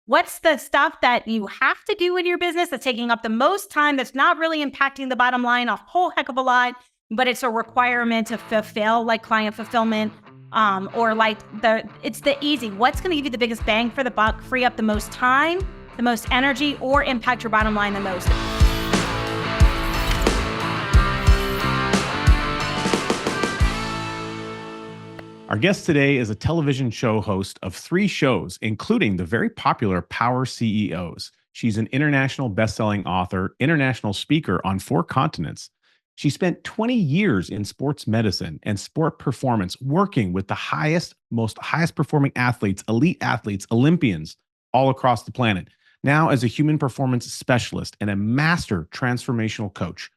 What's the stuff that you have to do in your business that's taking up the most time, that's not really impacting the bottom line a whole heck of a lot, but it's a requirement to fulfill, like client fulfillment, or like it's the easy. What's going to give you the biggest bang for the buck, free up the most time, the most energy, or impact your bottom line the most? Our guest today is a television show host of 3 shows, including the very popular Power CEOs. She's an international best-selling author, international speaker on 4 continents. She spent 20 years in sports medicine and sport performance, working with the highest performing athletes, elite athletes, Olympians, all across the planet. Now as a human performance specialist and a master transformational coach,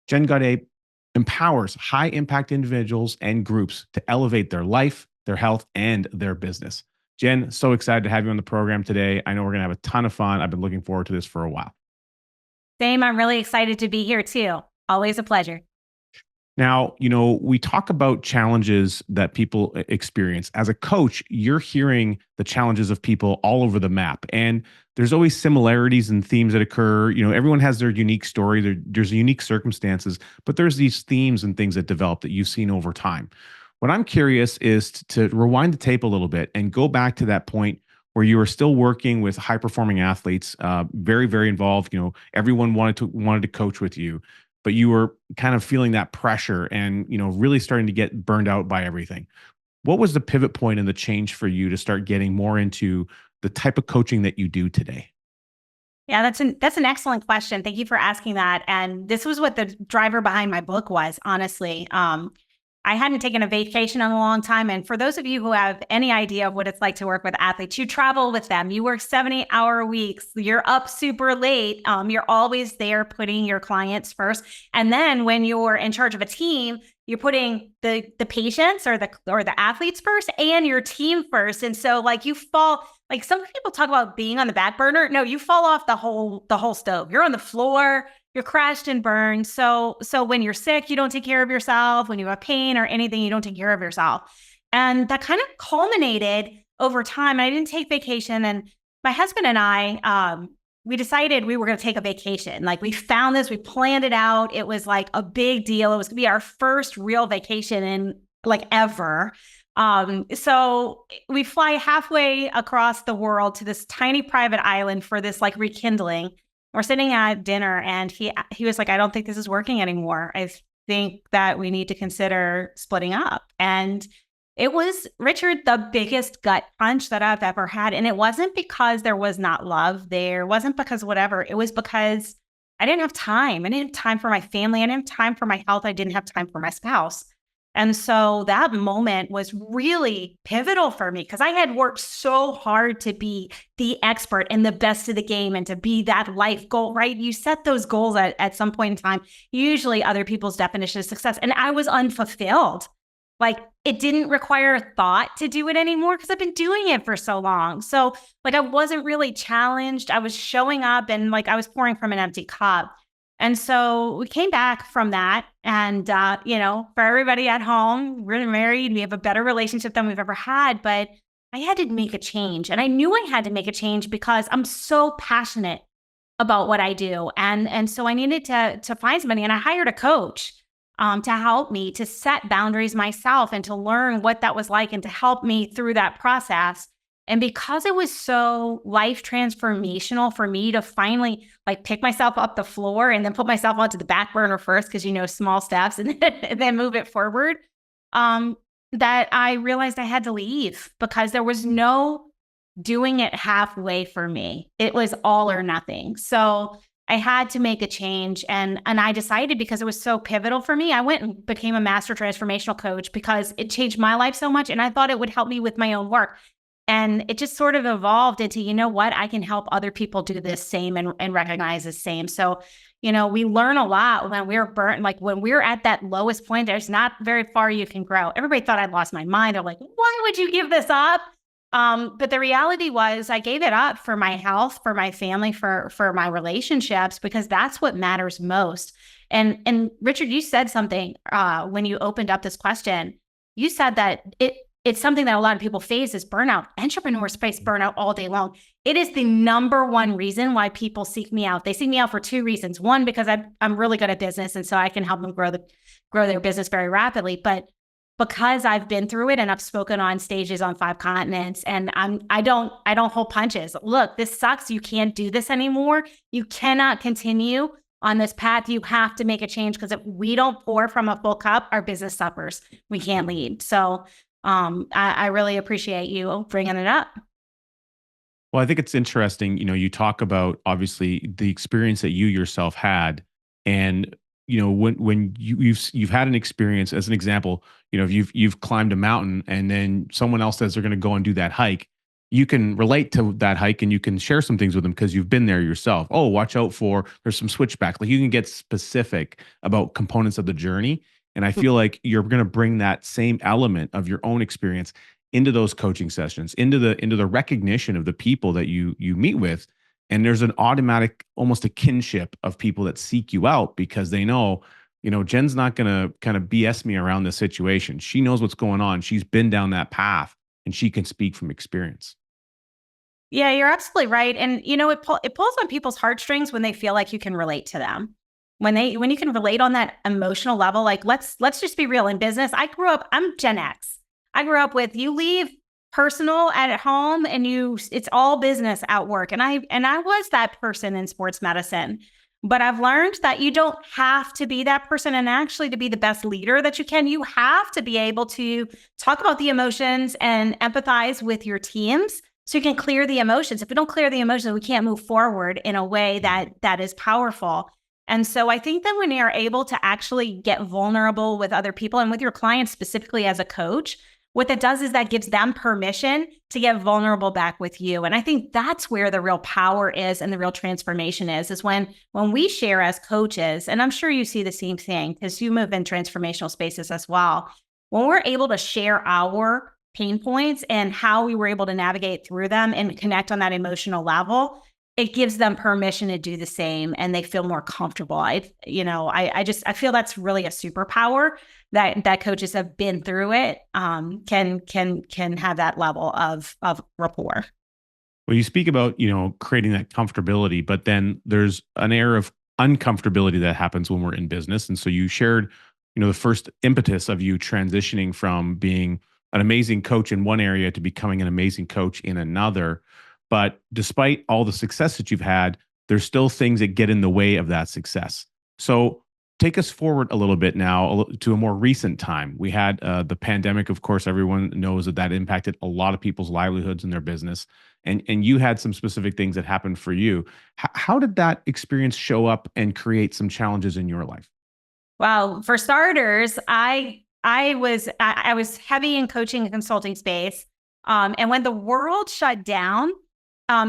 Jen Gaudet empowers high impact individuals and groups to elevate their life, their health, and their business. Jen, so excited to have you on the program today. I know we're going to have a ton of fun. I've been looking forward to this for a while. Same. I'm really excited to be here too. Always a pleasure. Now, we talk about challenges that people experience. As a coach, you're hearing the challenges of people all over the map. And there's always similarities and themes that occur. Everyone has their unique story. There's unique circumstances, but there's these themes and things that develop that you've seen over time. What I'm curious is to rewind the tape a little bit and go back to that point where you were still working with high performing athletes, very, very involved. Everyone wanted to coach with you, but you were kind of feeling that pressure and, really starting to get burned out by everything. What was the pivot point and the change for you to start getting more into the type of coaching that you do today? Yeah, that's an excellent question. Thank you for asking that. And this was what the driver behind my book was, honestly. I hadn't taken a vacation in a long time. And for those of you who have any idea of what it's like to work with athletes, you travel with them, you work 70-hour weeks, you're up super late. You're always there putting your clients first. And then when you're in charge of a team, you're putting the patients or the athletes first and your team first. And so you fall, some people talk about being on the back burner. No, you fall off the whole stove. You're on the floor. You're crashed and burned. So when you're sick, you don't take care of yourself. When you have pain or anything, you don't take care of yourself. And that kind of culminated over time. I didn't take vacation. And my husband and I, we decided we were going to take a vacation. We found this, we planned it out. It was a big deal. It was going to be our first real vacation in ever. So we fly halfway across the world to this tiny private island for this rekindling. We're sitting at dinner and he was like, I don't think this is working anymore. I think that we need to consider splitting up. And it was, Richard, the biggest gut punch that I've ever had. And it wasn't because there was not love there. It wasn't because whatever. It was because I didn't have time. I didn't have time for my family. I didn't have time for my health. I didn't have time for my spouse. And so that moment was really pivotal for me because I had worked so hard to be the expert and the best of the game and to be that life goal, right? You set those goals at some point in time, usually other people's definition of success. And I was unfulfilled. It didn't require thought to do it anymore because I've been doing it for so long. So I wasn't really challenged. I was showing up and I was pouring from an empty cup. And so we came back from that. And, for everybody at home, we're married. We have a better relationship than we've ever had. But I had to make a change. And I knew I had to make a change because I'm so passionate about what I do. And so I needed to find somebody. And I hired a coach to help me to set boundaries myself and to learn what that was like and to help me through that process. And because it was so life transformational for me to finally pick myself up the floor and then put myself onto the back burner first, because, small steps and then move it forward, that I realized I had to leave because there was no doing it halfway for me. It was all or nothing. So I had to make a change. And I decided, because it was so pivotal for me, I went and became a master transformational coach because it changed my life so much. And I thought it would help me with my own work. And it just sort of evolved into, I can help other people do this same and recognize the same. So, we learn a lot when we're burnt, when we're at that lowest point, there's not very far you can grow. Everybody thought I'd lost my mind. They're like, why would you give this up? But the reality was I gave it up for my health, for my family, for my relationships, because that's what matters most. And Richard, you said something when you opened up this question. You said that it's something that a lot of people face is burnout. Entrepreneurs face burnout all day long. It is the number one reason why people seek me out. They seek me out for two reasons. One, because I'm really good at business, and so I can help them grow their business very rapidly. But because I've been through it and I've spoken on stages on 5 continents, and I don't hold punches. Look, this sucks. You can't do this anymore. You cannot continue on this path. You have to make a change, because if we don't pour from a full cup, our business suffers. We can't lead. So I really appreciate you bringing it up. Well, I think it's interesting. You talk about obviously the experience that you yourself had, and when you've had an experience. As an example, if you've climbed a mountain, and then someone else says they're going to go and do that hike, you can relate to that hike, and you can share some things with them because you've been there yourself. Oh, watch out for there's some switchback. Like, you can get specific about components of the journey, and I feel like you're going to bring that same element of your own experience into those coaching sessions, into the recognition of the people that you meet with. And there's an automatic, almost a kinship of people that seek you out because they know, Jen's not going to kind of BS me around this situation. She knows what's going on. She's been down that path, and she can speak from experience. Yeah, you're absolutely right. And it pulls on people's heartstrings when they feel like you can relate to them. When you can relate on that emotional level. Like, let's just be real. In business, I'm Gen X. I grew up with, you leave personal at home and it's all business at work. And I was that person in sports medicine. But I've learned that you don't have to be that person. And actually, to be the best leader that you can, you have to be able to talk about the emotions and empathize with your teams so you can clear the emotions. If we don't clear the emotions, we can't move forward in a way that is powerful. And so I think that when you're able to actually get vulnerable with other people and with your clients, specifically as a coach, what that does is that gives them permission to get vulnerable back with you. And I think that's where the real power is and the real transformation is when we share as coaches, and I'm sure you see the same thing because you move in transformational spaces as well. When we're able to share our pain points and how we were able to navigate through them and connect on that emotional level, it gives them permission to do the same, and they feel more comfortable. I feel that's really a superpower that coaches have been through it, can have that level of rapport. Well, you speak about, creating that comfortability, but then there's an air of uncomfortability that happens when we're in business. And so you shared, the first impetus of you transitioning from being an amazing coach in one area to becoming an amazing coach in another. But despite all the success that you've had, there's still things that get in the way of that success. So take us forward a little bit now to a more recent time. We had the pandemic. Of course, everyone knows that impacted a lot of people's livelihoods and their business. And you had some specific things that happened for you. How did that experience show up and create some challenges in your life? Well, for starters, I was heavy in coaching and consulting space. And when the world shut down,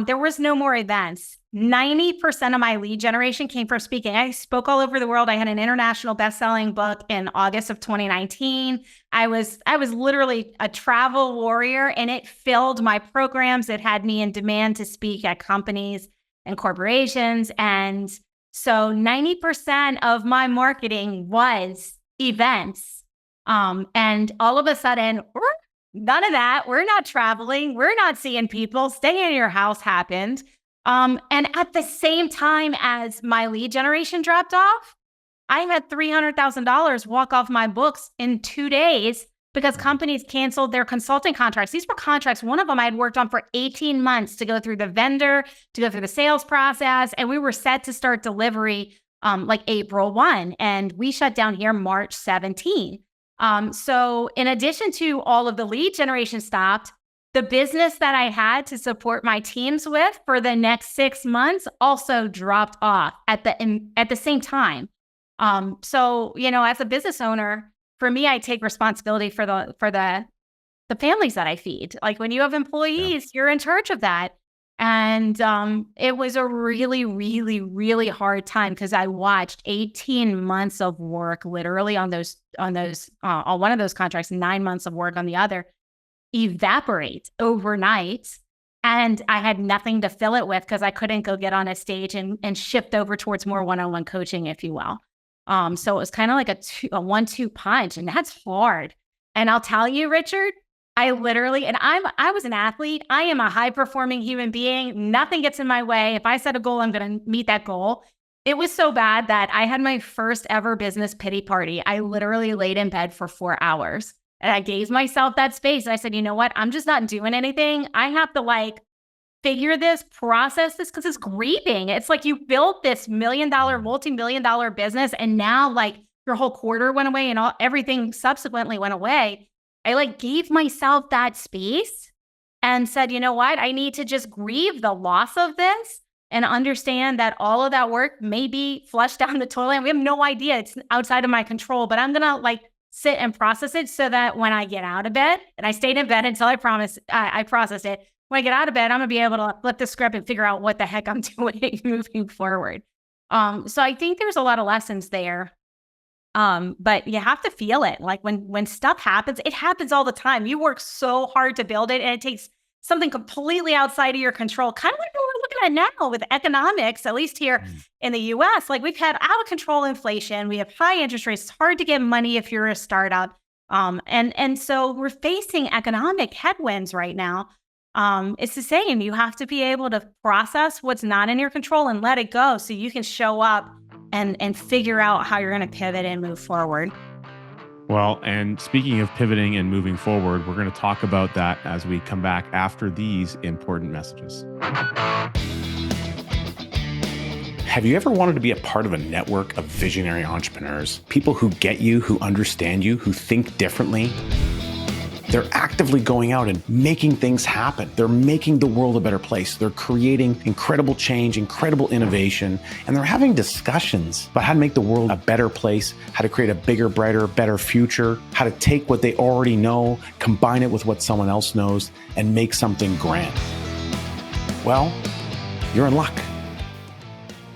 there was no more events. 90% of my lead generation came from speaking. I spoke all over the world. I had an international bestselling book in August of 2019. I was literally a travel warrior, and it filled my programs. It had me in demand to speak at companies and corporations. And so 90% of my marketing was events. And all of a sudden, none of that. We're not traveling. We're not seeing people. Stay in your house happened. And at the same time as my lead generation dropped off, I had $300,000 walk off my books in 2 days because companies canceled their consulting contracts. These were contracts. One of them I had worked on for 18 months to go through the vendor, to go through the sales process. And we were set to start delivery like April 1. And we shut down here March 17. So in addition to all of the lead generation stopped, the business that I had to support my teams with for the next 6 months also dropped off at the same time. So, as a business owner, for me, I take responsibility for the families that I feed. Like when you have employees, you're in charge of that. And it was a really, really, really hard time because I watched 18 months of work literally on one of those contracts, 9 months of work on the other, evaporate overnight. And I had nothing to fill it with because I couldn't go get on a stage and shift over towards more one-on-one coaching, if you will. So it was kind of like a 1-2 punch, and that's hard. And I'll tell you, Richard, I literally, and I was an athlete. I am a high performing human being. Nothing gets in my way. If I set a goal, I'm going to meet that goal. It was so bad that I had my first ever business pity party. I literally laid in bed for 4 hours and I gave myself that space. And I said, you know what? I'm just not doing anything. I have to figure this, process this, because it's grieving. It's like you built this multi-million dollar business, and now your whole quarter went away and everything subsequently went away. I gave myself that space and said, you know what? I need to just grieve the loss of this and understand that all of that work may be flushed down the toilet. And we have no idea. It's outside of my control, but I'm going to sit and process it so that when I get out of bed, and I stayed in bed until I processed it. When I get out of bed, I'm going to be able to flip the script and figure out what the heck I'm doing moving forward. So I think there's a lot of lessons there. But you have to feel it. When stuff happens, it happens all the time. You work so hard to build it, and it takes something completely outside of your control. Kind of like what we're looking at now with economics, at least here in the US. We've had out of control inflation. We have high interest rates. It's hard to get money if you're a startup. And so we're facing economic headwinds right now. It's the same. You have to be able to process what's not in your control and let it go so you can show up and figure out how you're going to pivot and move forward. Well, and speaking of pivoting and moving forward, we're going to talk about that as we come back after these important messages. Have you ever wanted to be a part of a network of visionary entrepreneurs? People who get you, who understand you, who think differently? They're actively going out and making things happen. They're making the world a better place. They're creating incredible change, incredible innovation, and they're having discussions about how to make the world a better place, how to create a bigger, brighter, better future, how to take what they already know, combine it with what someone else knows, and make something grand. Well, you're in luck.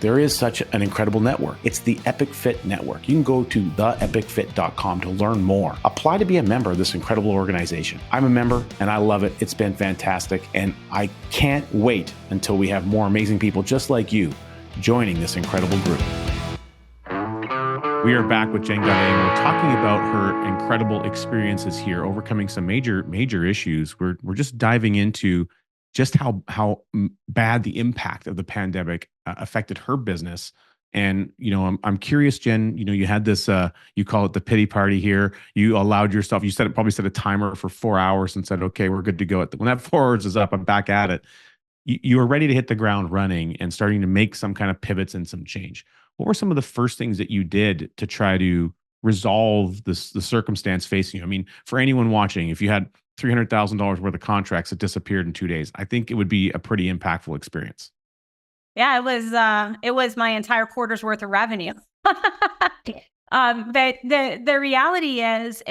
There is such an incredible network. It's the Epic Fit Network. You can go to theepicfit.com to learn more. Apply to be a member of this incredible organization. I'm a member and I love it. It's been fantastic. And I can't wait until we have more amazing people just like you joining this incredible group. We are back with Jen Gaudet, and we're talking about her incredible experiences here, overcoming some major issues. We're just diving into just how bad the impact of the pandemic affected her business. And, I'm curious, Jen, you had this, you call it the pity party here. You allowed yourself, probably set a timer for 4 hours and said, okay, we're good to go. When that 4 hours is up, I'm back at it. You were ready to hit the ground running and starting to make some kind of pivots and some change. What were some of the first things that you did to try to resolve the circumstance facing you? I mean, for anyone watching, if you had $300,000 worth of contracts that disappeared in 2 days, I think it would be a pretty impactful experience. Yeah, it was my entire quarter's worth of revenue. But the reality is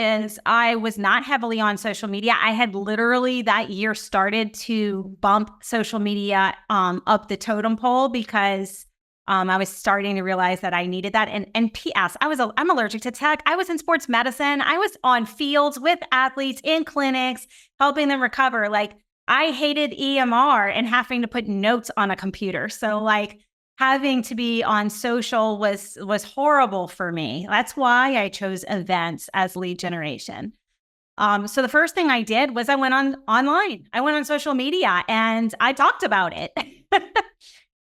I was not heavily on social media. I had literally that year started to bump social media up the totem pole because I was starting to realize that I needed that. And P.S. I'm allergic to tech. I was in sports medicine. I was on fields with athletes in clinics, helping them recover. I hated EMR and having to put notes on a computer. So having to be on social was horrible for me. That's why I chose events as lead generation. So the first thing I did was I went online. I went on social media and I talked about it.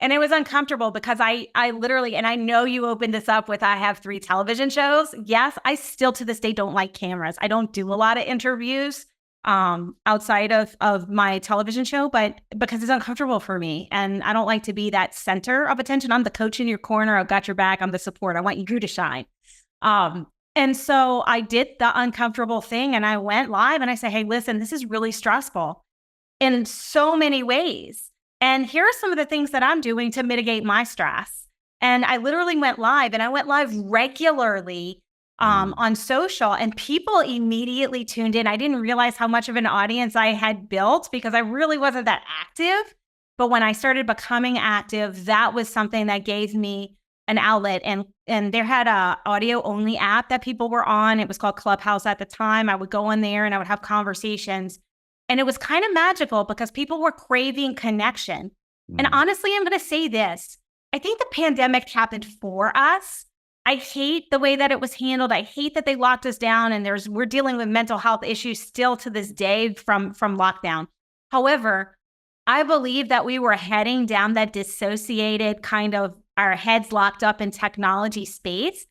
And it was uncomfortable because I literally, and I know you opened this up with, I have 3 television shows. Yes, I still to this day don't like cameras. I don't do a lot of interviews outside of my television show, but because it's uncomfortable for me. And I don't like to be that center of attention. I'm the coach in your corner. I've got your back. I'm the support. I want you to shine. And so I did the uncomfortable thing and I went live and I said, hey, listen, this is really stressful in so many ways. And here are some of the things that I'm doing to mitigate my stress. And I literally went live, and I went live regularly on social, and people immediately tuned in. I didn't realize how much of an audience I had built because I really wasn't that active. But when I started becoming active, that was something that gave me an outlet. And there had a audio only app that people were on. It was called Clubhouse at the time. I would go in there and I would have conversations. And it was kind of magical because people were craving connection. And honestly, I'm going to say this. I think the pandemic happened for us I hate the way that it was handled. I hate that they locked us down, and we're dealing with mental health issues still to this day from lockdown. However, I believe that we were heading down that dissociated kind of our heads locked up in technology space.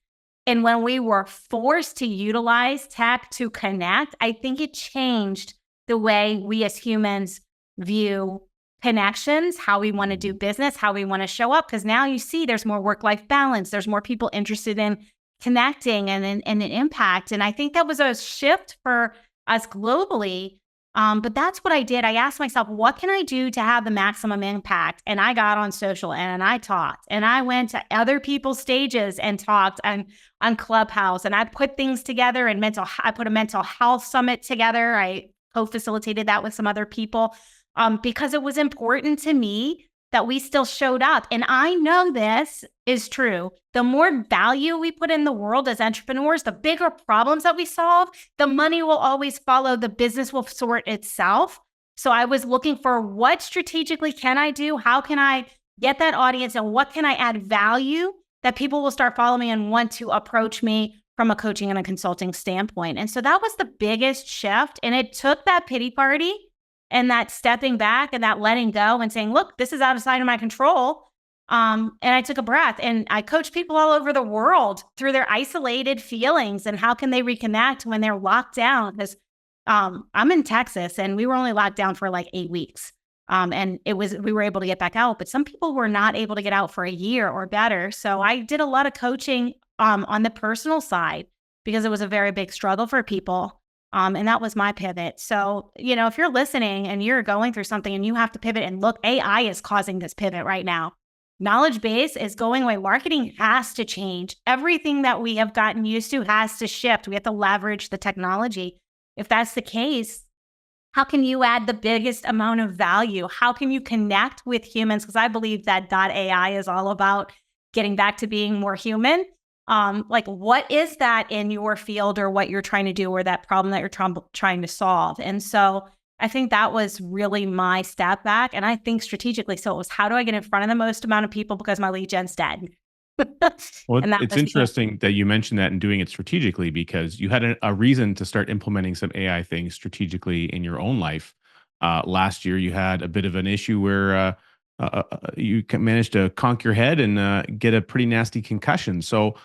And when we were forced to utilize tech to connect, I think it changed the way we as humans view connections, how we want to do business, how we want to show up. Because now you see there's more work-life balance. There's more people interested in connecting and an impact. And I think that was a shift for us globally. But that's what I did. I asked myself, what can I do to have the maximum impact? And I got on social and I talked, and I went to other people's stages and talked on Clubhouse, and I put things together and I put a mental health summit together. I co-facilitated that with some other people because it was important to me that we still showed up. And I know this is true. The more value we put in the world as entrepreneurs, the bigger problems that we solve, the money will always follow, the business will sort itself. So I was looking for what strategically can I do? How can I get that audience, and what can I add value that people will start following me and want to approach me from a coaching and a consulting standpoint? And so that was the biggest shift. And it took that pity party and that stepping back and that letting go and saying, look, this is outside of my control. And I took a breath, and I coach people all over the world through their isolated feelings and how can they reconnect when they're locked down. Because I'm in Texas, and we were only locked down for like 8 weeks. And we were able to get back out, but some people were not able to get out for a year or better. So I did a lot of coaching on the personal side because it was a very big struggle for people. And that was my pivot. So, if you're listening and you're going through something and you have to pivot, and look, AI is causing this pivot right now. Knowledge base is going away. Marketing has to change. Everything that we have gotten used to has to shift. We have to leverage the technology. If that's the case, how can you add the biggest amount of value? How can you connect with humans? Because I believe that .ai is all about getting back to being more human. Like, what is that in your field, or what you're trying to do, or that problem that you're trying to solve? And so I think that was really my step back. And I think strategically, so it was, how do I get in front of the most amount of people because my lead gen's dead? Well, it's interesting that you mentioned that and doing it strategically, because you had a reason to start implementing some AI things strategically in your own life. Last year, you had a bit of an issue where you managed to conk your head and get a pretty nasty concussion. So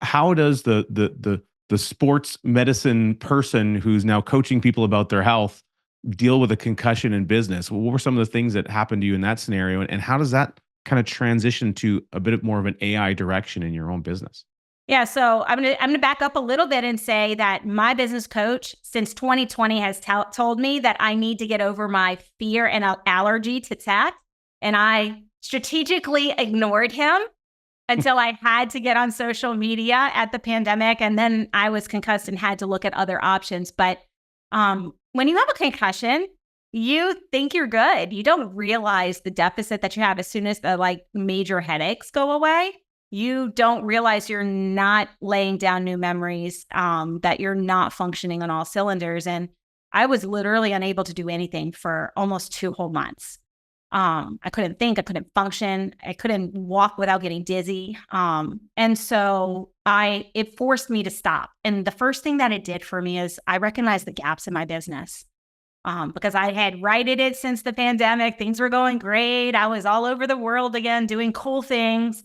how does the sports medicine person who's now coaching people about their health deal with a concussion in business? What were some of the things that happened to you in that scenario, and how does that kind of transition to a bit more of an AI direction in your own business? Yeah, so I'm gonna back up a little bit and say that my business coach since 2020 has told me that I need to get over my fear and allergy to tech, and I strategically ignored him until I had to get on social media at the pandemic, and then I was concussed and had to look at other options. But when you have a concussion, you think you're good. You don't realize the deficit that you have as soon as the major headaches go away. You don't realize you're not laying down new memories, that you're not functioning on all cylinders. And I was literally unable to do anything for almost 2 whole months. I couldn't think, I couldn't function, I couldn't walk without getting dizzy. And so it forced me to stop. And the first thing that it did for me is I recognized the gaps in my business. Because I had righted it since the pandemic. Things were going great. I was all over the world again, doing cool things.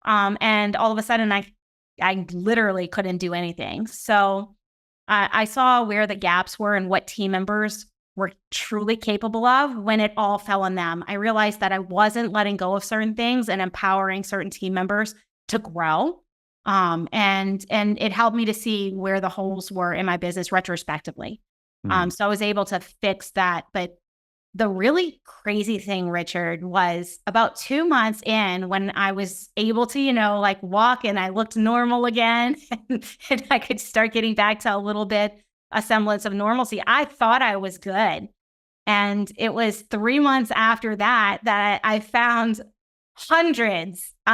And all of a sudden I literally couldn't do anything. So I saw where the gaps were and what team members were truly capable of when it all fell on them. I realized that I wasn't letting go of certain things and empowering certain team members to grow. And it helped me to see where the holes were in my business retrospectively. So I was able to fix that. But the really crazy thing, Richard, was about 2 months in, when I was able to, walk and I looked normal again and I could start getting back to a semblance of normalcy. I thought I was good. And it was 3 months after that I found I'm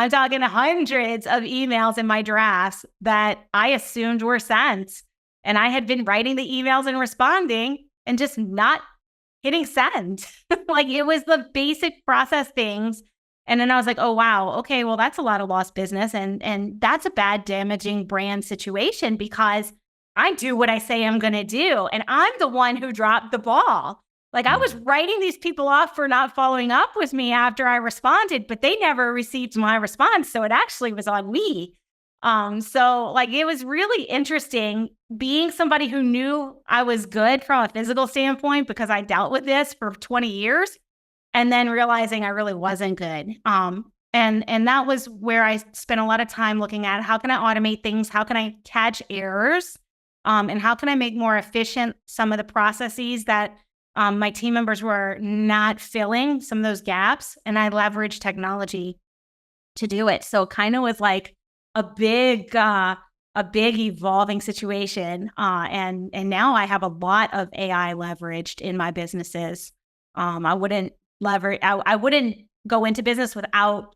talking hundreds of emails in my drafts that I assumed were sent. And I had been writing the emails and responding and just not hitting send. It was the basic process things And then I was like, oh, wow. Okay, well, that's a lot of lost business. And that's a bad, damaging brand situation because I do what I say I'm going to do. And I'm the one who dropped the ball. Like I was writing these people off for not following up with me after I responded, but they never received my response. So it actually was on me. So like it was really interesting being somebody who knew I was good from a physical standpoint because I dealt with this for 20 years and then realizing I really wasn't good. And that was where I spent a lot of time looking at how can I automate things? How can I catch errors? And how can I make more efficient some of the processes that my team members were not filling some of those gaps? And I leveraged technology to do it. So it kind of was like a big evolving situation. And now I have a lot of AI leveraged in my businesses. I wouldn't go into business without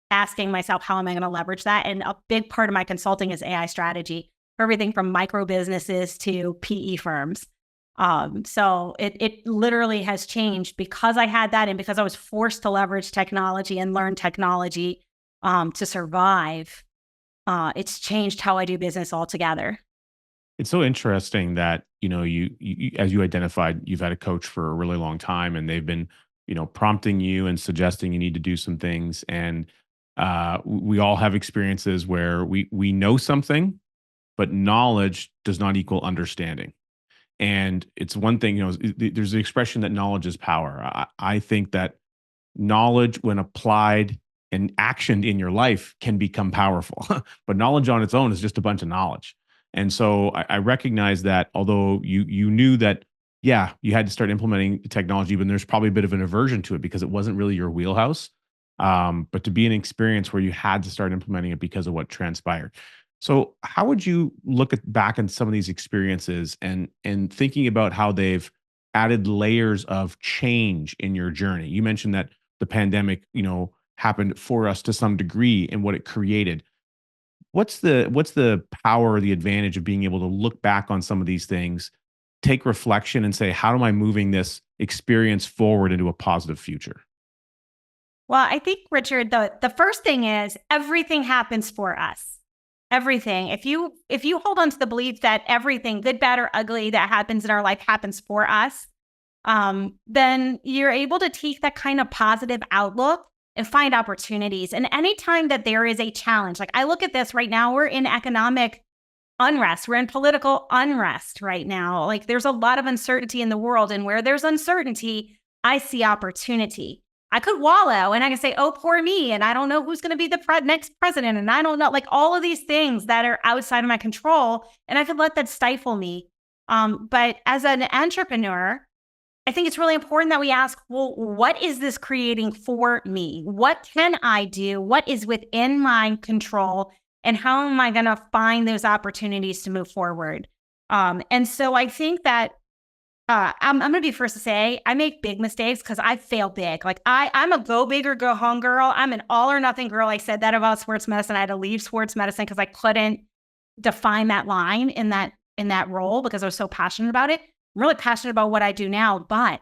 asking myself, how am I going to leverage that? And a big part of my consulting is AI strategy for everything from micro businesses to PE firms. So it literally has changed because I had that and because I was forced to leverage technology and learn technology to survive. It's changed how I do business altogether. It's so interesting that, you as you identified, you've had a coach for a really long time and they've been, prompting you and suggesting you need to do some things. And we all have experiences where we know something, but knowledge does not equal understanding. And it's one thing, there's the expression that knowledge is power. I think that knowledge, when applied and actioned in your life, can become powerful. But knowledge on its own is just a bunch of knowledge. And so I recognize that although you knew that, yeah, you had to start implementing technology, but there's probably a bit of an aversion to it because it wasn't really your wheelhouse. But to be an experience where you had to start implementing it because of what transpired. So how would you look back on some of these experiences and thinking about how they've added layers of change in your journey? You mentioned that the pandemic, happened for us to some degree and what it created. What's the power or the advantage of being able to look back on some of these things, take reflection and say, how am I moving this experience forward into a positive future? Well, I think, Richard, the first thing is everything happens for us. Everything. If you hold on to the belief that everything, good, bad, or ugly, that happens in our life happens for us, then you're able to take that kind of positive outlook and find opportunities. And anytime that there is a challenge, like I look at this right now, we're in economic unrest. We're in political unrest right now. Like there's a lot of uncertainty in the world. And where there's uncertainty, I see opportunity. I could wallow and I can say, oh, poor me. And I don't know who's going to be the next president. And I don't know, like all of these things that are outside of my control. And I could let that stifle me. But as an entrepreneur, I think it's really important that we ask, well, what is this creating for me? What can I do? What is within my control? And how am I going to find those opportunities to move forward? And so I think that I'm going to be first to say I make big mistakes because I fail big. Like I'm a go big or go home girl. I'm an all or nothing girl. I said that about sports medicine. I had to leave sports medicine because I couldn't define that line in that role because I was so passionate about it. I'm really passionate about what I do now, but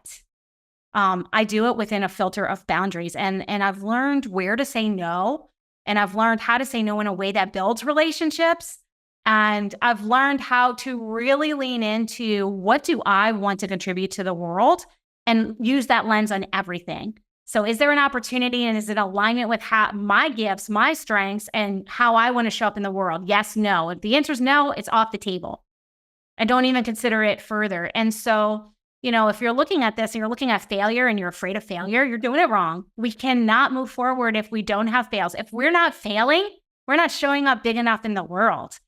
I do it within a filter of boundaries. And I've learned where to say no. And I've learned how to say no in a way that builds relationships. And I've learned how to really lean into what do I want to contribute to the world and use that lens on everything. So is there an opportunity and is it alignment with my gifts, my strengths, and how I want to show up in the world? Yes, no. If the answer is no, it's off the table. I don't even consider it further. And so, if you're looking at this and you're looking at failure and you're afraid of failure, you're doing it wrong. We cannot move forward if we don't have fails. If we're not failing, we're not showing up big enough in the world.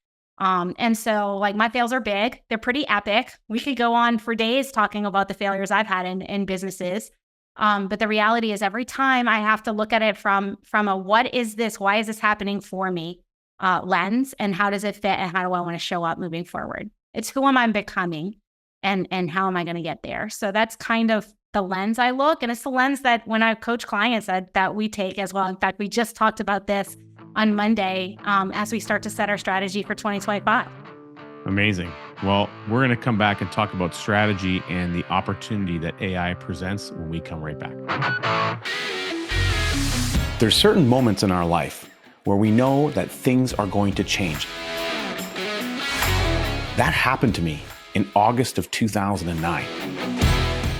And so like my fails are big. They're pretty epic. We could go on for days talking about the failures I've had in businesses. But the reality is every time I have to look at it from a what is this? Why is this happening for me lens? And how does it fit? And how do I want to show up moving forward? It's who am I becoming and how am I going to get there? So that's kind of the lens I look. And it's the lens that when I coach clients that we take as well. In fact, we just talked about this on Monday as we start to set our strategy for 2025. Amazing. Well, we're going to come back and talk about strategy and the opportunity that AI presents when we come right back. There's certain moments in our life where we know that things are going to change. That happened to me in August of 2009.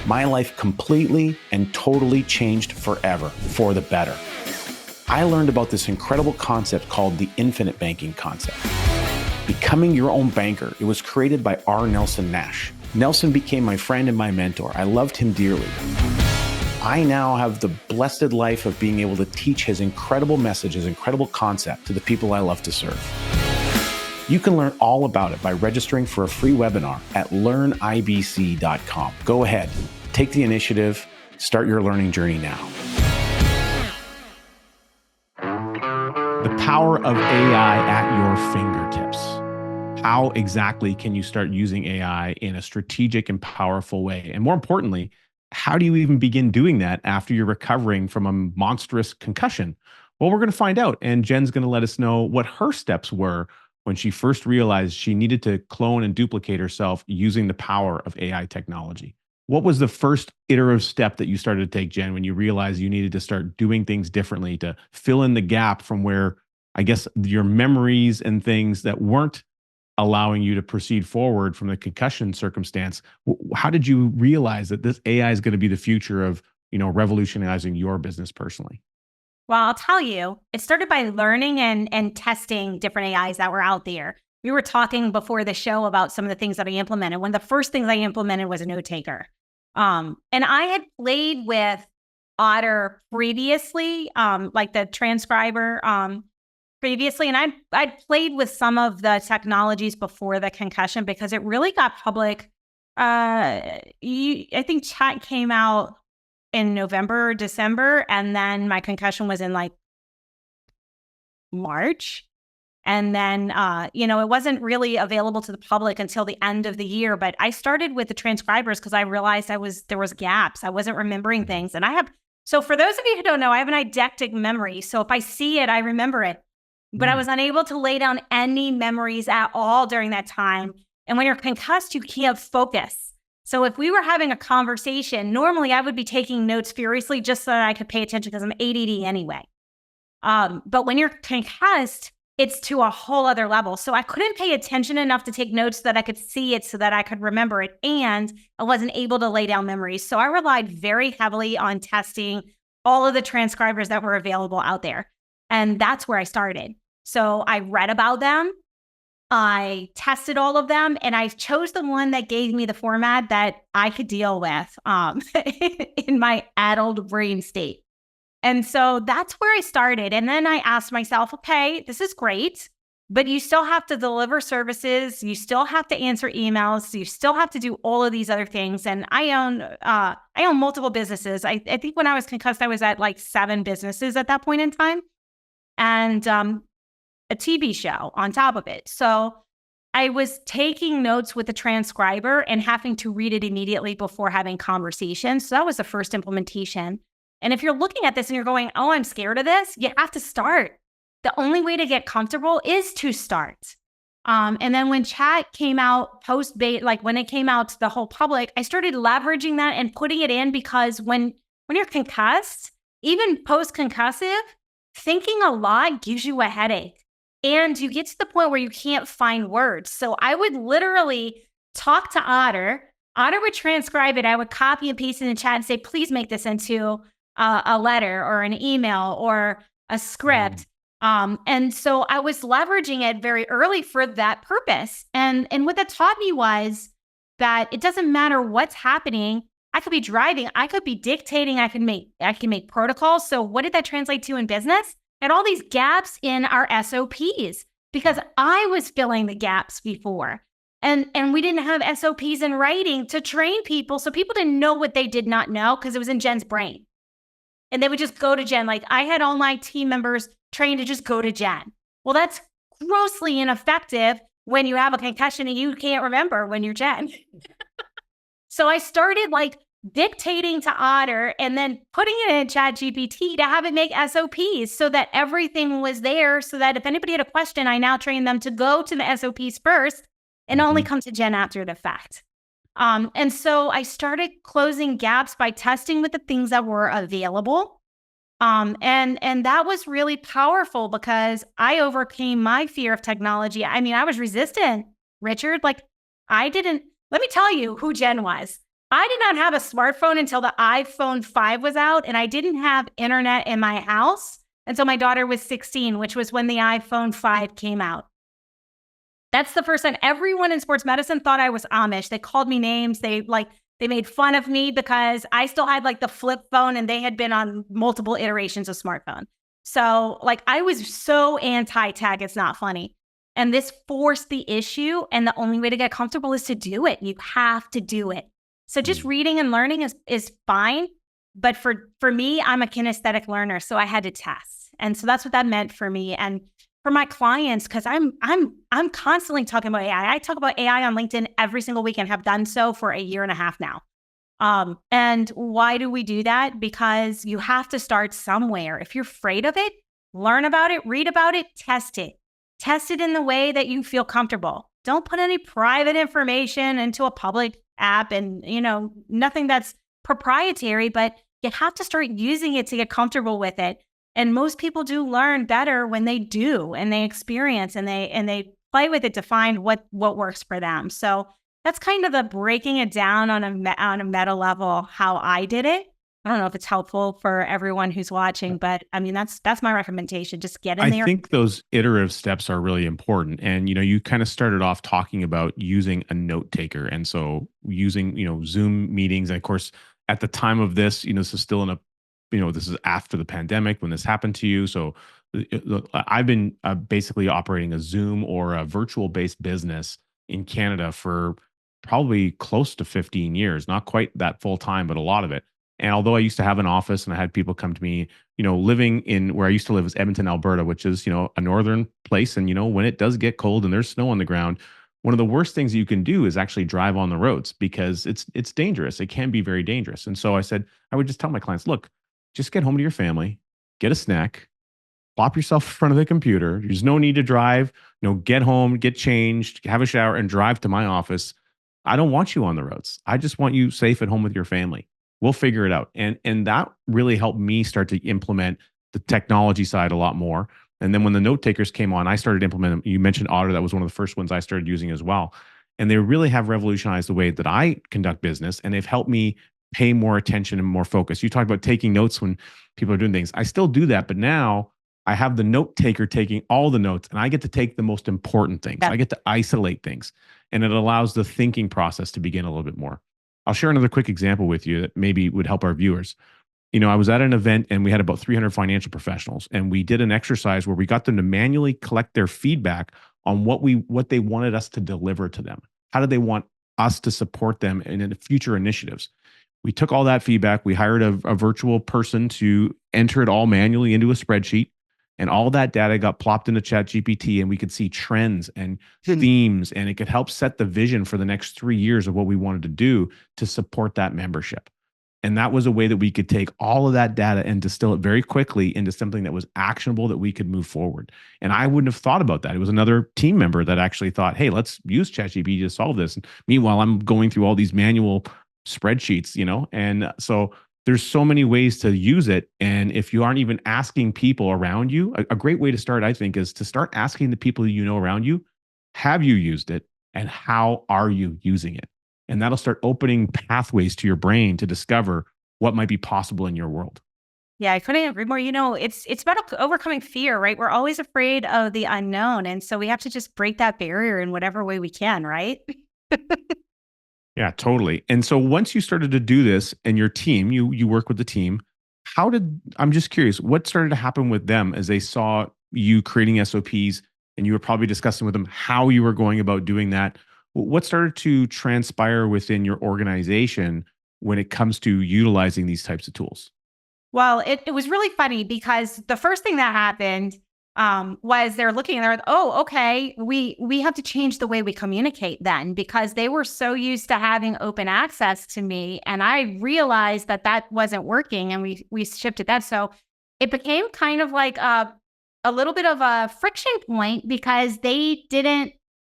My life completely and totally changed forever for the better. I learned about this incredible concept called the infinite banking concept. Becoming your own banker. It was created by R. Nelson Nash. Nelson became my friend and my mentor. I loved him dearly. I now have the blessed life of being able to teach his incredible message, his incredible concept to the people I love to serve. You can learn all about it by registering for a free webinar at learnibc.com. Go ahead, take the initiative, start your learning journey now. The power of AI at your fingertips. How exactly can you start using AI in a strategic and powerful way? And more importantly, how do you even begin doing that after you're recovering from a monstrous concussion? Well, we're going to find out. And Jen's going to let us know what her steps were when she first realized she needed to clone and duplicate herself using the power of AI technology. What was the first iterative step that you started to take, Jen, when you realized you needed to start doing things differently to fill in the gap from where, I guess, your memories and things that weren't allowing you to proceed forward from the concussion circumstance? How did you realize that this AI is going to be the future of, revolutionizing your business personally? Well, I'll tell you, it started by learning and testing different AIs that were out there. We were talking before the show about some of the things that I implemented. One of the first things I implemented was a note taker. And I had played with Otter previously, like the transcriber previously. And I'd played with some of the technologies before the concussion because it really got public. I think chat came out in November or December, and then my concussion was in like March. And then, it wasn't really available to the public until the end of the year. But I started with the transcribers because I realized there was gaps. I wasn't remembering things. And so for those of you who don't know, I have an eidetic memory. So if I see it, I remember it. But I was unable to lay down any memories at all during that time. And when you're concussed, you can't focus. So if we were having a conversation, normally I would be taking notes furiously just so that I could pay attention because I'm ADD anyway. But when you're concussed, it's to a whole other level. So I couldn't pay attention enough to take notes so that I could see it so that I could remember it. And I wasn't able to lay down memories. So I relied very heavily on testing all of the transcribers that were available out there. And that's where I started. So I read about them. I tested all of them, and I chose the one that gave me the format that I could deal with in my adult brain state. And so that's where I started. And then I asked myself, okay, this is great, but you still have to deliver services. You still have to answer emails. You still have to do all of these other things. And I own multiple businesses. I think when I was concussed, I was at like 7 businesses at that point in time. And a TV show on top of it. So I was taking notes with the transcriber and having to read it immediately before having conversations. So that was the first implementation. And if you're looking at this and you're going, oh, I'm scared of this, you have to start. The only way to get comfortable is to start. And then when chat came out post-beta, like when it came out to the whole public, I started leveraging that and putting it in because when you're concussed, even post-concussive, thinking a lot gives you a headache. And you get to the point where you can't find words. So I would literally talk to Otter. Otter would transcribe it. I would copy and paste it in the chat and say, please make this into a letter or an email or a script. And so I was leveraging it very early for that purpose. And what that taught me was that it doesn't matter what's happening. I could be driving. I could be dictating. I can make protocols. So what did that translate to in business? And all these gaps in our SOPs because I was filling the gaps before. And we didn't have SOPs in writing to train people. So people didn't know what they did not know because it was in Jen's brain. And they would just go to Jen. Like I had all my team members trained to just go to Jen. Well, that's grossly ineffective when you have a concussion and you can't remember when you're Jen. So I started like dictating to Otter and then putting it in ChatGPT to have it make SOPs so that everything was there so that if anybody had a question, I now train them to go to the SOPs first and only come to Jen after the fact. And so I started closing gaps by testing with the things that were available. And that was really powerful because I overcame my fear of technology. I mean, I was resistant, Richard. Like, let me tell you who Jen was. I did not have a smartphone until the iPhone 5 was out, and I didn't have internet in my house until my daughter was 16, which was when the iPhone 5 came out. That's the first time. Everyone in sports medicine thought I was Amish. They called me names. They made fun of me because I still had like the flip phone and they had been on multiple iterations of smartphone. So like I was so anti-tech, it's not funny. And this forced the issue. And the only way to get comfortable is to do it. You have to do it. So just reading and learning is fine. But for me, I'm a kinesthetic learner. So I had to test. And so that's what that meant for me. And for my clients, because I'm constantly talking about AI. I talk about AI on LinkedIn every single week and have done so for a year and a half now. And why do we do that? Because you have to start somewhere. If you're afraid of it, learn about it, read about it, test it. Test it in the way that you feel comfortable. Don't put any private information into a public app and, nothing that's proprietary, but you have to start using it to get comfortable with it. And most people do learn better when they do and they experience and they play with it to find what works for them. So that's kind of the breaking it down on a meta level, how I did it. I don't know if it's helpful for everyone who's watching, but I mean, that's my recommendation. Just get in there. I think those iterative steps are really important. And, you kind of started off talking about using a note taker. And so using, Zoom meetings. And of course, at the time of this, this is still in a, this is after the pandemic when this happened to you. So I've been basically operating a Zoom or a virtual based business in Canada for probably close to 15 years, not quite that full time, but a lot of it. And although I used to have an office and I had people come to me, living in where I used to live is Edmonton, Alberta, which is, a northern place. And, when it does get cold and there's snow on the ground, one of the worst things you can do is actually drive on the roads because it's dangerous. It can be very dangerous. And so I would just tell my clients, look, just get home to your family, get a snack, plop yourself in front of the computer. There's no need to drive, get home, get changed, have a shower and drive to my office. I don't want you on the roads. I just want you safe at home with your family. We'll figure it out. And that really helped me start to implement the technology side a lot more. And then when the note takers came on, I started implementing. You mentioned Otter. That was one of the first ones I started using as well. And they really have revolutionized the way that I conduct business. And they've helped me pay more attention and more focus. You talked about taking notes when people are doing things. I still do that, but now I have the note taker taking all the notes and I get to take the most important things. Yeah. I get to isolate things and it allows the thinking process to begin a little bit more. I'll share another quick example with you that maybe would help our viewers. I was at an event and we had about 300 financial professionals and we did an exercise where we got them to manually collect their feedback on what they wanted us to deliver to them. How did they want us to support them in future initiatives? We took all that feedback. We hired a virtual person to enter it all manually into a spreadsheet. And all that data got plopped into ChatGPT and we could see trends and themes, and it could help set the vision for the next 3 years of what we wanted to do to support that membership. And that was a way that we could take all of that data and distill it very quickly into something that was actionable that we could move forward. And I wouldn't have thought about that. It was another team member that actually thought, hey, let's use ChatGPT to solve this. And meanwhile, I'm going through all these manual spreadsheets, and so there's so many ways to use it. And if you aren't even asking people around you, a great way to start, I think, is to start asking the people around you, have you used it and how are you using it? And that'll start opening pathways to your brain to discover what might be possible in your world. Yeah, I couldn't agree more. It's about overcoming fear, right? We're always afraid of the unknown. And so we have to just break that barrier in whatever way we can, right? Yeah, totally. And so once you started to do this and your team, you work with the team, I'm just curious, what started to happen with them as they saw you creating SOPs and you were probably discussing with them how you were going about doing that? What started to transpire within your organization when it comes to utilizing these types of tools? Well, it was really funny because the first thing that happened was they're looking and they're, oh, okay, we have to change the way we communicate then, because they were so used to having open access to me. And I realized that wasn't working and we shifted that. So it became kind of like a little bit of a friction point because they didn't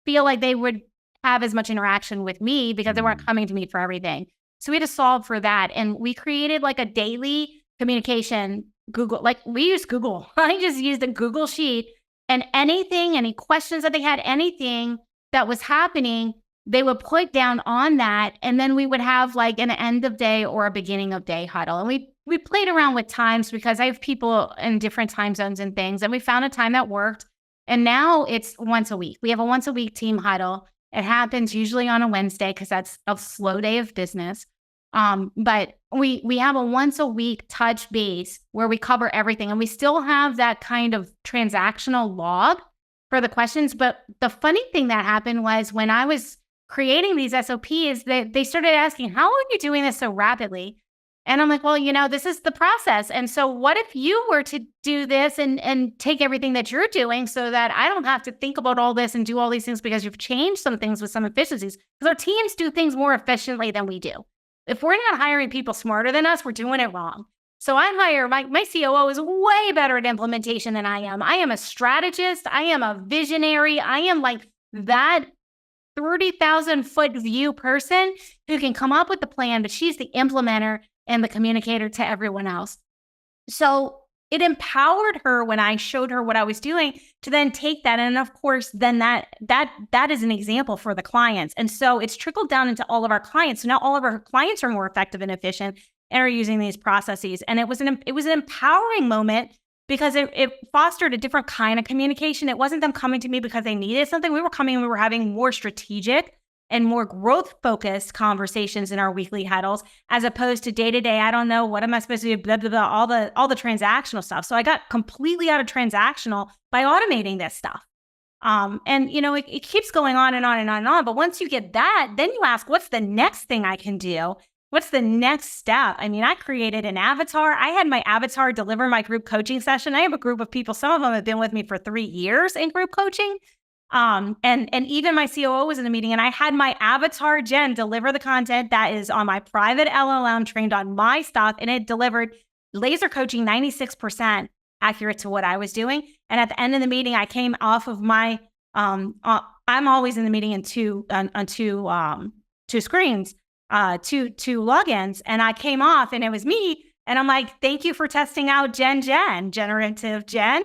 feel like they would have as much interaction with me because they weren't coming to me for everything. So we had to solve for that. And we created like a daily communication Google, like we use Google. I just used a Google sheet, and anything, any questions that they had, anything that was happening, they would put down on that. And then we would have like an end of day or a beginning of day huddle. And we played around with times because I have people in different time zones and things. And we found a time that worked. And now it's once a week. We have a once a week team huddle. It happens usually on a Wednesday because that's a slow day of business. But we have a once a week touch base where we cover everything, and we still have that kind of transactional log for the questions. But the funny thing that happened was when I was creating these SOPs, they started asking, how are you doing this so rapidly? And I'm like, well, this is the process. And so what if you were to do this and take everything that you're doing so that I don't have to think about all this and do all these things because you've changed some things with some efficiencies? Because our teams do things more efficiently than we do. If we're not hiring people smarter than us, we're doing it wrong. So I hire, my COO is way better at implementation than I am. I am a strategist. I am a visionary. I am like that 30,000 foot view person who can come up with the plan, but she's the implementer and the communicator to everyone else. So it empowered her when I showed her what I was doing to then take that. And of course, then that is an example for the clients. And so it's trickled down into all of our clients. So now all of our clients are more effective and efficient and are using these processes. And it was an empowering moment because it fostered a different kind of communication. It wasn't them coming to me because they needed something. We were having more strategic and more growth-focused conversations in our weekly huddles, as opposed to day-to-day, I don't know, what am I supposed to do, blah, blah, blah, all the transactional stuff. So I got completely out of transactional by automating this stuff. And it keeps going on and on and on and on. But once you get that, then you ask, what's the next thing I can do? What's the next step? I mean, I created an avatar. I had my avatar deliver my group coaching session. I have a group of people. Some of them have been with me for 3 years in group coaching. And even my COO was in the meeting, and I had my avatar Jen deliver the content that is on my private LLM trained on my stuff. And it delivered laser coaching 96% accurate to what I was doing. And at the end of the meeting, I came off of my, I'm always in the meeting on two screens, two logins. And I came off and it was me. And I'm like, thank you for testing out generative Jen.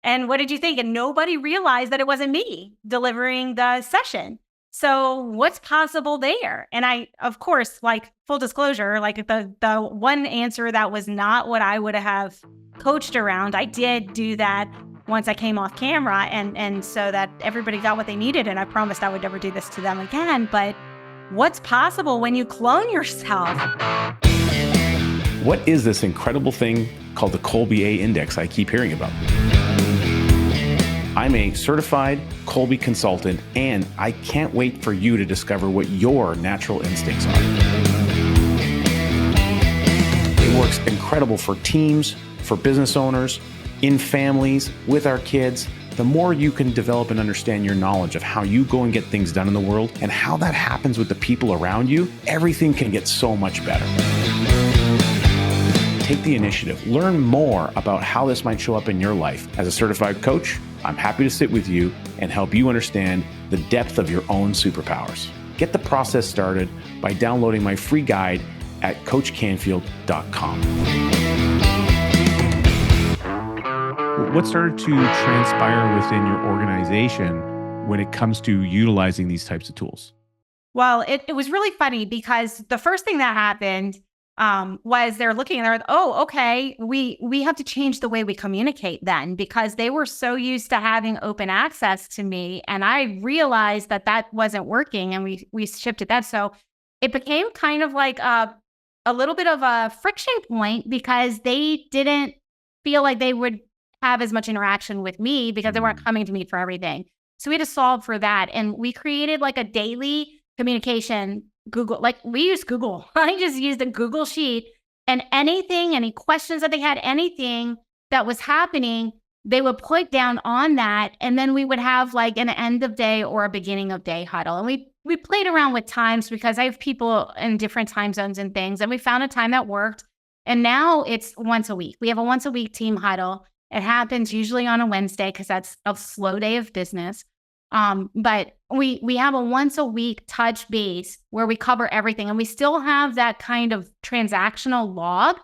And what did you think? And nobody realized that it wasn't me delivering the session. So what's possible there? And I, of course, like full disclosure, like the one answer that was not what I would have coached around, I did do that once I came off camera and so that everybody got what they needed. And I promised I would never do this to them again. But what's possible when you clone yourself? What is this incredible thing called the Kolbe A Index I keep hearing about? I'm a certified Kolbe consultant, and I can't wait for you to discover what your natural instincts are. It works incredible for teams, for business owners, in families, with our kids. The more you can develop and understand your knowledge of how you go and get things done in the world and how that happens with the people around you, everything can get so much better. Take the initiative. Learn more about how this might show up in your life. As a certified coach, I'm happy to sit with you and help you understand the depth of your own superpowers. Get the process started by downloading my free guide at coachcanfield.com. What started to transpire within your organization when it comes to utilizing these types of tools? Well, it was really funny because the first thing that happened was they're looking and they're like, oh, okay, we have to change the way we communicate then, because they were so used to having open access to me. And I realized that wasn't working, and we shifted that. So it became kind of like a little bit of a friction point because they didn't feel like they would have as much interaction with me because they weren't coming to me for everything. So we had to solve for that. And we created like a daily communication Google, like we use Google. I just used a Google sheet, and anything, any questions that they had, anything that was happening, they would put down on that. And then we would have like an end of day or a beginning of day huddle. And we played around with times because I have people in different time zones and things. And we found a time that worked. And now it's once a week. We have a once a week team huddle. It happens usually on a Wednesday because that's a slow day of business. But we have a once a week touch base where we cover everything, and we still have that kind of transactional log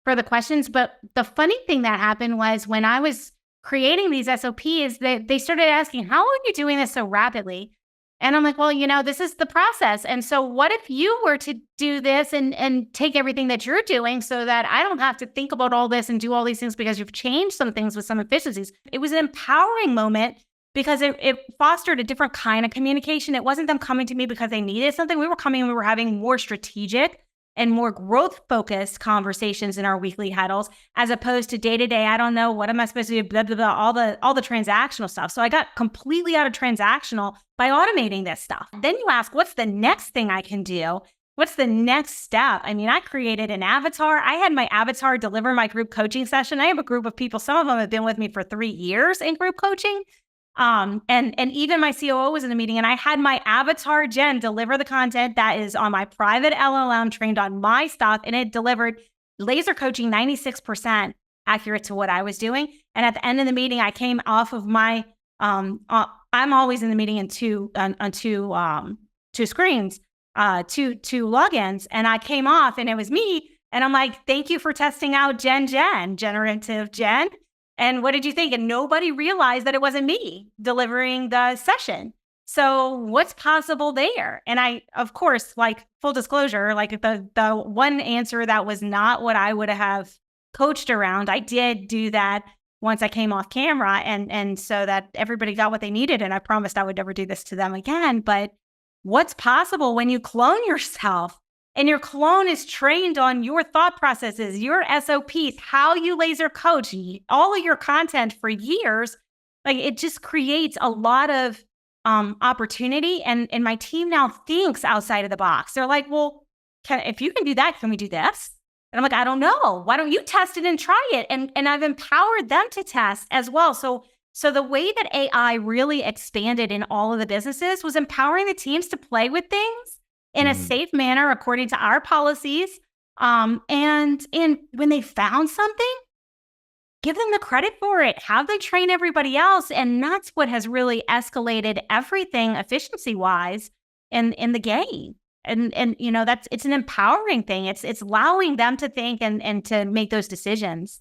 for the questions. But the funny thing that happened was when I was creating these SOPs, they started asking, how are you doing this so rapidly? And I'm like, well, this is the process. And so what if you were to do this and take everything that you're doing so that I don't have to think about all this and do all these things because you've changed some things with some efficiencies? It was an empowering moment because it fostered a different kind of communication. It wasn't them coming to me because they needed something. We were having more strategic and more growth-focused conversations in our weekly huddles, as opposed to day-to-day, I don't know, what am I supposed to do, blah, blah, blah, all the transactional stuff. So I got completely out of transactional by automating this stuff. Then you ask, what's the next thing I can do? What's the next step? I mean, I created an avatar. I had my avatar deliver my group coaching session. I have a group of people. Some of them have been with me for 3 years in group coaching. And even my COO was in the meeting, and I had my avatar Jen deliver the content that is on my private LLM trained on my stuff, and it delivered laser coaching 96% accurate to what I was doing. And at the end of the meeting, I came off of my I'm always in the meeting in two screens, two logins, and I came off, and it was me, and I'm like, thank you for testing out generative Jen. And what did you think? And nobody realized that it wasn't me delivering the session. So what's possible there? And I, of course, like full disclosure, like the one answer that was not what I would have coached around, I did do that once I came off camera and so that everybody got what they needed. And I promised I would never do this to them again. But what's possible when you clone yourself? And your clone is trained on your thought processes, your SOPs, how you laser coach, all of your content for years. Like, it just creates a lot of opportunity. And my team now thinks outside of the box. They're like, well, if you can do that, can we do this? And I'm like, I don't know. Why don't you test it and try it? And I've empowered them to test as well. So the way that AI really expanded in all of the businesses was empowering the teams to play with things in a safe manner, according to our policies. And when they found something, give them the credit for it. Have them train everybody else. And that's what has really escalated everything efficiency-wise in the game. And it's an empowering thing. It's allowing them to think and to make those decisions.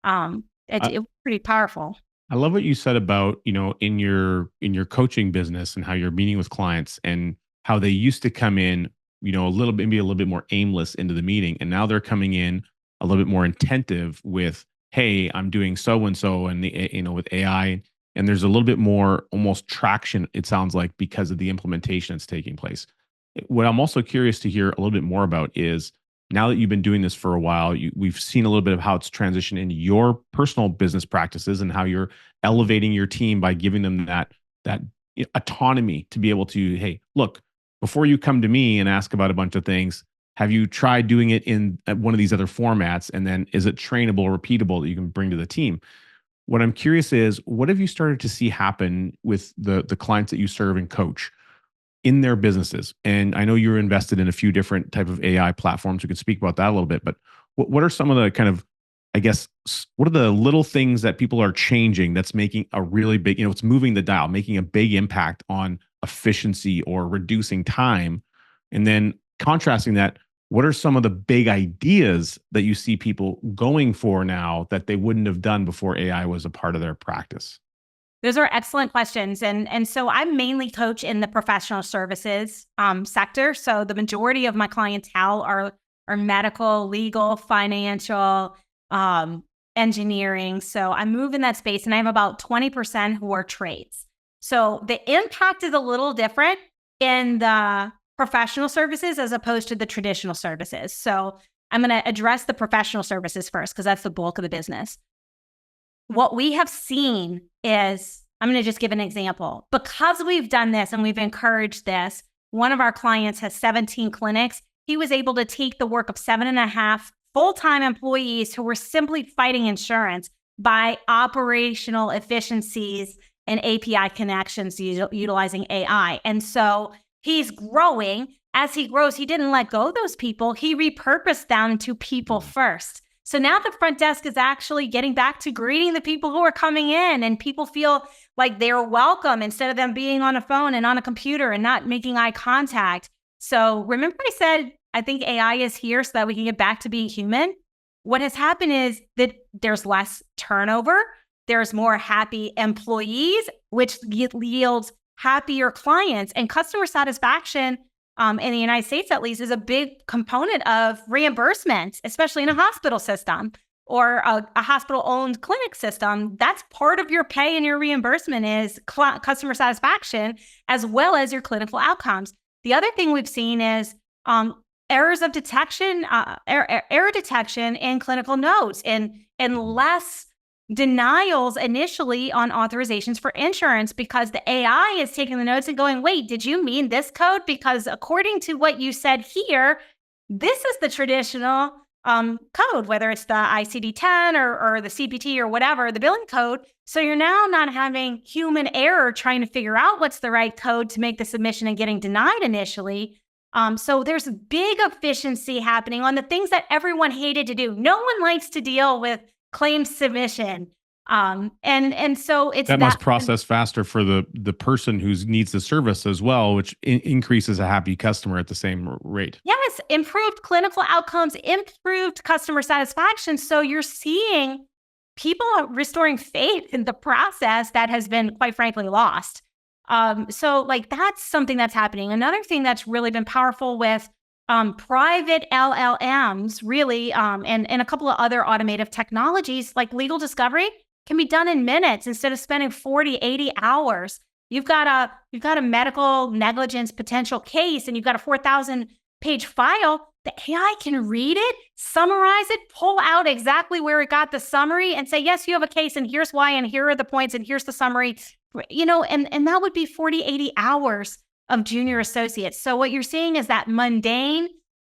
It was pretty powerful. I love what you said about, in your coaching business and how you're meeting with clients and how they used to come in, maybe a little bit more aimless into the meeting. And now they're coming in a little bit more attentive with, hey, I'm doing so-and-so and with AI. And there's a little bit more almost traction, it sounds like, because of the implementation that's taking place. What I'm also curious to hear a little bit more about is, now that you've been doing this for a while, we've seen a little bit of how it's transitioned into your personal business practices and how you're elevating your team by giving them that autonomy to be able to, hey, look, before you come to me and ask about a bunch of things, have you tried doing it in one of these other formats? And then is it trainable, repeatable that you can bring to the team? What I'm curious is, what have you started to see happen with the clients that you serve and coach in their businesses? And I know you're invested in a few different type of AI platforms. We could speak about that a little bit, but what are some of the kind of, I guess, what are the little things that people are changing that's making a really big, it's moving the dial, making a big impact on efficiency or reducing time? And then contrasting that, what are some of the big ideas that you see people going for now that they wouldn't have done before AI was a part of their practice? Those are excellent questions. And so I mainly coach in the professional services sector. So the majority of my clientele are medical, legal, financial, engineering. So I move in that space, and I have about 20% who are trades. So the impact is a little different in the professional services as opposed to the traditional services. So I'm going to address the professional services first, because that's the bulk of the business. What we have seen is, I'm going to just give an example. Because we've done this and we've encouraged this, one of our clients has 17 clinics. He was able to take the work of 7.5 full-time employees who were simply fighting insurance by operational efficiencies and API connections utilizing AI. And so he's growing. As he grows, he didn't let go of those people. He repurposed them to people first. So now the front desk is actually getting back to greeting the people who are coming in, and people feel like they're welcome instead of them being on a phone and on a computer and not making eye contact. So remember I said, I think AI is here so that we can get back to being human. what has happened is that there's less turnover, there's more happy employees, which yields happier clients, and customer satisfaction in the United States, at least, is a big component of reimbursement, especially in a hospital system or a hospital-owned clinic system. That's part of your pay and your reimbursement is customer satisfaction, as well as your clinical outcomes. The other thing we've seen is errors of detection, error detection in clinical notes, and less denials initially on authorizations for insurance, because the AI is taking the notes and going, wait, did you mean this code? Because according to what you said here, this is the traditional code, whether it's the ICD-10 or the CPT or whatever, the billing code. So you're now not having human error trying to figure out what's the right code to make the submission and getting denied initially. So there's big efficiency happening on the things that everyone hated to do. No one likes to deal with claims submission. And so it's that must process faster for the person who needs the service as well, which increases a happy customer at the same rate. Yes, improved clinical outcomes, improved customer satisfaction. So you're seeing people restoring faith in the process that has been, quite frankly, lost. So like that's something that's happening. Another thing that's really been powerful with private LLMs, really, and a couple of other automative technologies like legal discovery can be done in minutes instead of spending 40, 80 hours. You've got a medical negligence potential case and you've got a 4,000-page file. The AI can read it, summarize it, pull out exactly where it got the summary and say, yes, you have a case and here's why and here are the points and here's the summary, and that would be 40, 80 hours of junior associates. So what you're seeing is that mundane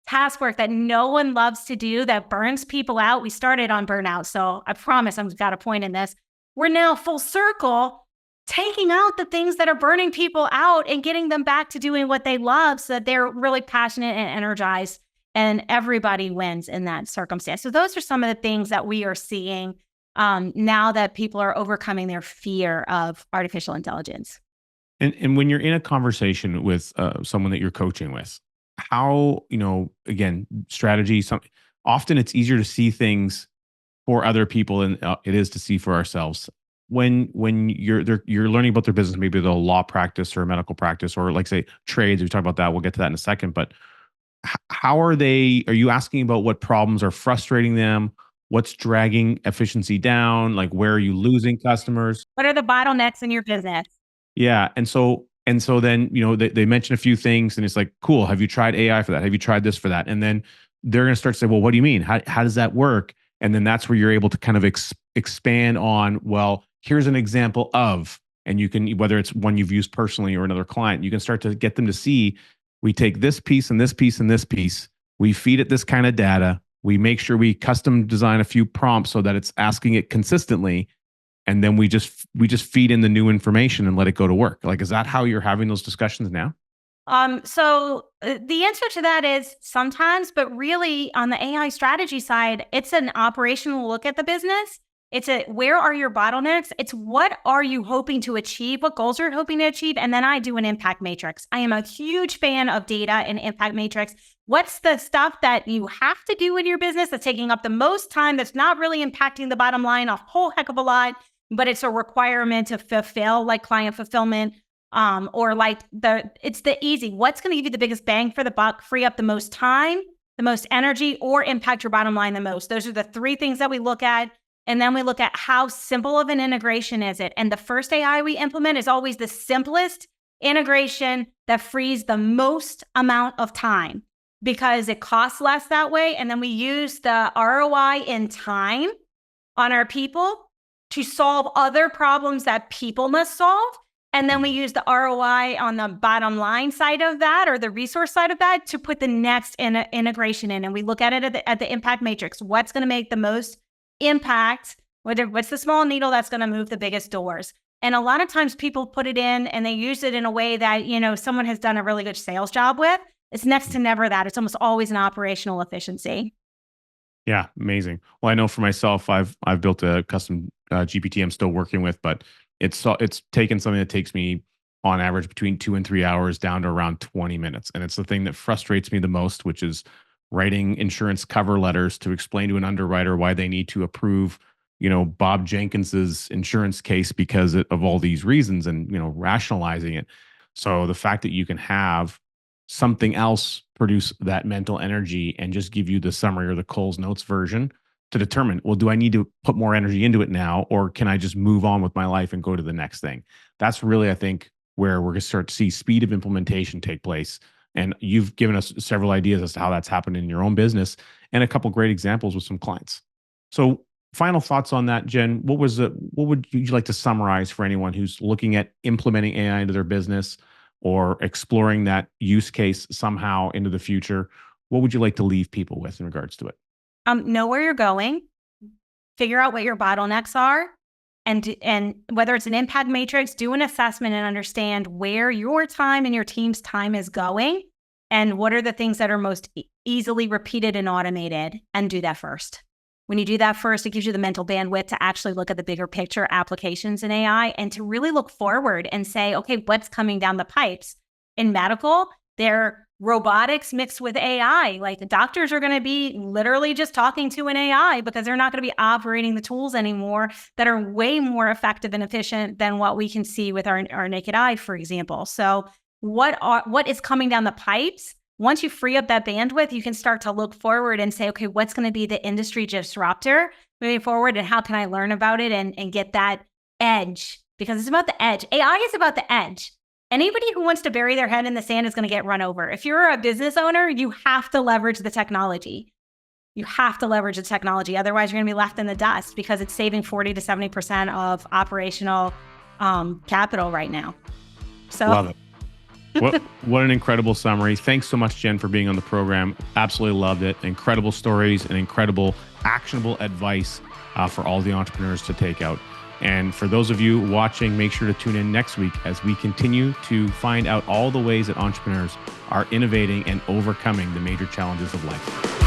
task work that no one loves to do, that burns people out. We started on burnout, so I promise I've got a point in this. We're now full circle, taking out the things that are burning people out and getting them back to doing what they love so that they're really passionate and energized, and everybody wins in that circumstance. So those are some of the things that we are seeing now that people are overcoming their fear of artificial intelligence. And when you're in a conversation with someone that you're coaching with, how, again, strategy, often it's easier to see things for other people than it is to see for ourselves. When you're learning about their business, maybe the law practice or medical practice, or like say trades, we talk about that. We'll get to that in a second. But how are you asking about what problems are frustrating them? What's dragging efficiency down? Like, where are you losing customers? What are the bottlenecks in your business? Yeah. And so then, they mention a few things and it's like, cool. Have you tried AI for that? Have you tried this for that? And then they're going to start to say, well, what do you mean? How does that work? And then that's where you're able to kind of expand on, well, here's an example of, and you can, whether it's one you've used personally or another client, you can start to get them to see, we take this piece and this piece and this piece, we feed it this kind of data, we make sure we custom design a few prompts so that it's asking it consistently. And then we just feed in the new information and let it go to work. Like, is that how you're having those discussions now? So the answer to that is sometimes, but really on the AI strategy side, it's an operational look at the business. It's where are your bottlenecks? It's what are you hoping to achieve? What goals are you hoping to achieve? And then I do an impact matrix. I am a huge fan of data and impact matrix. What's the stuff that you have to do in your business that's taking up the most time, that's not really impacting the bottom line a whole heck of a lot, but it's a requirement to fulfill, like client fulfillment, or like it's the easy. What's going to give you the biggest bang for the buck, free up the most time, the most energy, or impact your bottom line the most? Those are the three things that we look at. And then we look at how simple of an integration is it. And the first AI we implement is always the simplest integration that frees the most amount of time because it costs less that way. And then we use the ROI in time on our people to solve other problems that people must solve. And then we use the ROI on the bottom line side of that, or the resource side of that, to put the next integration in. And we look at it at the impact matrix. What's going to make the most impact? What's the small needle that's going to move the biggest doors? And a lot of times people put it in and they use it in a way that, someone has done a really good sales job with. It's next to never that. It's almost always an operational efficiency. Yeah, amazing. Well, I know for myself, I've built a custom GPT I'm still working with, but it's taken something that takes me on average between 2 and 3 hours down to around 20 minutes. And it's the thing that frustrates me the most, which is writing insurance cover letters to explain to an underwriter why they need to approve, Bob Jenkins's insurance case because of all these reasons and, rationalizing it. So the fact that you can have something else produce that mental energy and just give you the summary or the Coles Notes version to determine, well, do I need to put more energy into it now, or can I just move on with my life and go to the next thing? That's really, I think, where we're going to start to see speed of implementation take place. And you've given us several ideas as to how that's happened in your own business and a couple great examples with some clients. So final thoughts on that, Jen. What would you like to summarize for anyone who's looking at implementing AI into their business or exploring that use case somehow into the future? What would you like to leave people with in regards to it? Know where you're going, figure out what your bottlenecks are, and whether it's an impact matrix, do an assessment and understand where your time and your team's time is going and what are the things that are most easily repeated and automated, and do that first. When you do that first, it gives you the mental bandwidth to actually look at the bigger picture applications in AI and to really look forward and say, okay, what's coming down the pipes? In medical, they're robotics mixed with AI. Like the doctors are going to be literally just talking to an AI because they're not going to be operating the tools anymore that are way more effective and efficient than what we can see with our naked eye, for example. So what is coming down the pipes? Once you free up that bandwidth, you can start to look forward and say, okay, what's going to be the industry disruptor moving forward, and how can I learn about it and get that edge? Because it's about the edge. AI is about the edge. Anybody who wants to bury their head in the sand is going to get run over. If you're a business owner, you have to leverage the technology. You have to leverage the technology. Otherwise, you're going to be left in the dust because it's saving 40 to 70% of operational capital right now. So love it. What an incredible summary. Thanks so much, Jen, for being on the program. Absolutely loved it. Incredible stories and incredible actionable advice for all the entrepreneurs to take out. And for those of you watching, make sure to tune in next week as we continue to find out all the ways that entrepreneurs are innovating and overcoming the major challenges of life.